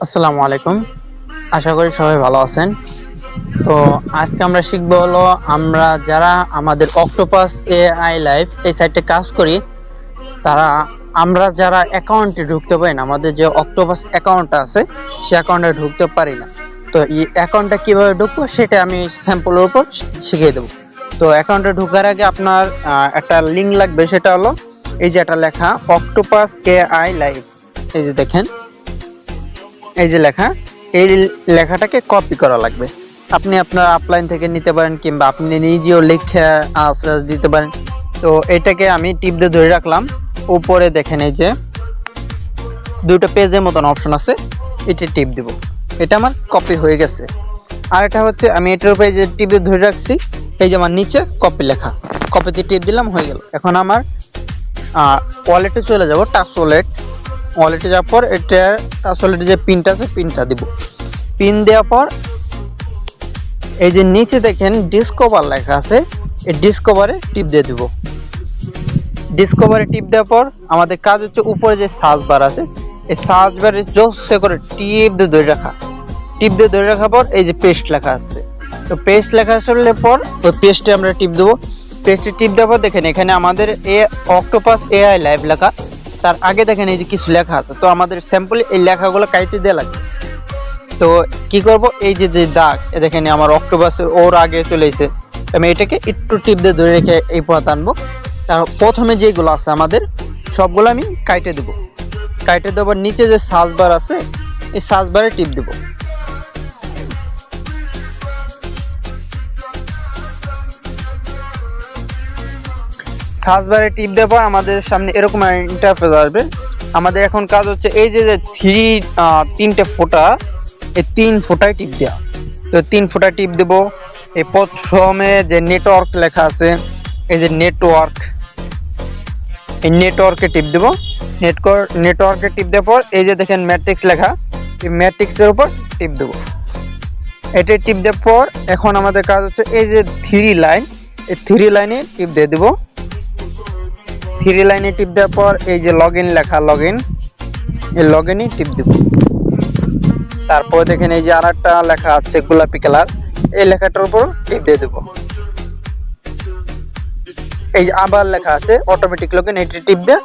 আসসালামু আলাইকুম। আশা করি সবাই ভালো আছেন। তো আজকে আমরা শিখবো হলো আমরা যারা আমাদের অক্টোপাস এআই লাইভ এই সাইটে কাজ করি তারা আমরা যারা অ্যাকাউন্টে ঢুকতে পারি না, আমাদের যে অক্টোপাস অ্যাকাউন্টটা আছে সেই অ্যাকাউন্টে ঢুকতে পারি না। তো এই অ্যাকাউন্টটা কিভাবে ঢুকবো সেটা আমি স্যাম্পলের উপর শিখিয়ে দেবো। তো অ্যাকাউন্টে ঢোকার আগে আপনার একটা লিঙ্ক লাগবে, সেটা হলো এই যে এটা লেখা অক্টোপাস এআই লাইভ। এই যে দেখেন, এই যে লেখা, এই লেখাটাকে কপি করা লাগবে। আপনি আপনার আপলাইন থেকে নিতে পারেন কিংবা আপনি নিজেও লিখে দিতে পারেন। তো এটাকে আমি টিপ দিয়ে ধরে রাখলাম। উপরে দেখেন এই যে দুটো পেজের মতন অপশন আছে, এটা টিপ দিব। এটা আমার কপি হয়ে গেছে। আর এটা হচ্ছে আমি এটার উপরে যে টিপ দিয়ে ধরে রাখছি, এই যে আমার নিচে কপি লেখা, কপিতে টিপ দিলাম, হয়ে গেল। এখন আমার ওয়ালেটে চলে যাব, টাচ ওয়ালেটে যাওয়ার পর এটার টাচ ওয়ালেটে যে পিনটা আছে পিনটা দিব। পিন দেওয়ার পর এই যে নিচে দেখেন ডিসকভার লেখা আছে, এই ডিসকভারে টিপ দিয়ে দিব। ডিসকভারে টিপ দেওয়ার পর আমাদের কাজ হচ্ছে উপরে যে সার্চ বার আছে, এই সার্চ বারে জোরসে করে টিপ দিয়ে ধরে রাখা। টিপ দিয়ে ধরে রাখার পর এই যে পেস্ট লেখা আছে, তো পেস্ট লেখা আসলে পর ওই পেস্টে আমরা টিপ দেবো। পেস্টে টিপ দেওয়ার পর দেখেন এখানে আমাদের অক্টোপাস এআই লাইভ লেখা, তার আগে দেখেন এই যে কিছু লেখা আছে। তো আমাদের স্যাম্পলি এই লেখাগুলো কাইটে দেওয়া লাগবে। তো কি করব, এই যে যে দাগ দেখেন আমার অক্টোপাস ওর আগে চলে এসেছে, আমি এটাকে একটু টিপ দিয়ে ধরে রেখে এই পথ আনবো। তার প্রথমে যেগুলো আছে আমাদের সবগুলো আমি কাইটে দেবো। কাইটে দেওয়ার নিচে যে সার্চ বার আছে এই সার্চ বারে টিপ দেবো। সার্চ বারে টিপ দেওয়ার পর আমাদের সামনে এরকম ইন্টারফেস আসবে। আমাদের এখন কাজ হচ্ছে এই যে তিনটে ফোঁটা, এই 3 ফোঁটায় টিপ দেওয়া। তো 3 ফোঁটা টিপ দেব। এই প্রথমে যে নেটওয়ার্ক লেখা আছে, এই যে নেটওয়ার্ক, এই নেটওয়ার্কে টিপ দেব। নেটওয়ার্কে টিপ দেওয়ার পর এই যে দেখেন ম্যাট্রিক্স লেখা, এই ম্যাট্রিক্সের উপর টিপ দেব। এটা টিপ দেওয়ার পর এখন আমাদের কাজ হচ্ছে এই যে 3 লাইন, এই 3 লাইনে টিপ দিয়ে দেব। 3 লাইনে টিপ দেওয়ার পর এই যে লগইন লেখা, লগইন, এই লগইনে টিপ দেব। তারপর দেখেন এই যে আরেকটা লেখা আছে গোলাপি কালার, এই লেখাটার উপর টিপ দিয়ে দেব। এই যে আবার লেখা আছে অটোমেটিক লগইন, এটা টিপ দিয়ে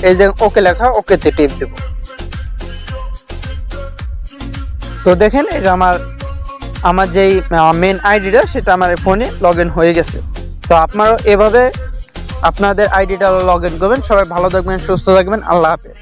এই যে ওকে লেখা, ওকেতে টিপ দেব। তো দেখেন এই যে আমার যেই মেন আইডিটা সেটা আমার ফোনে লগইন হয়ে গেছে। তো আপনারাও এভাবে আপনাদের আইডিটা লগইন করবেন। সবাই ভালো থাকবেন, সুস্থ থাকবেন। আল্লাহ হাফেজ।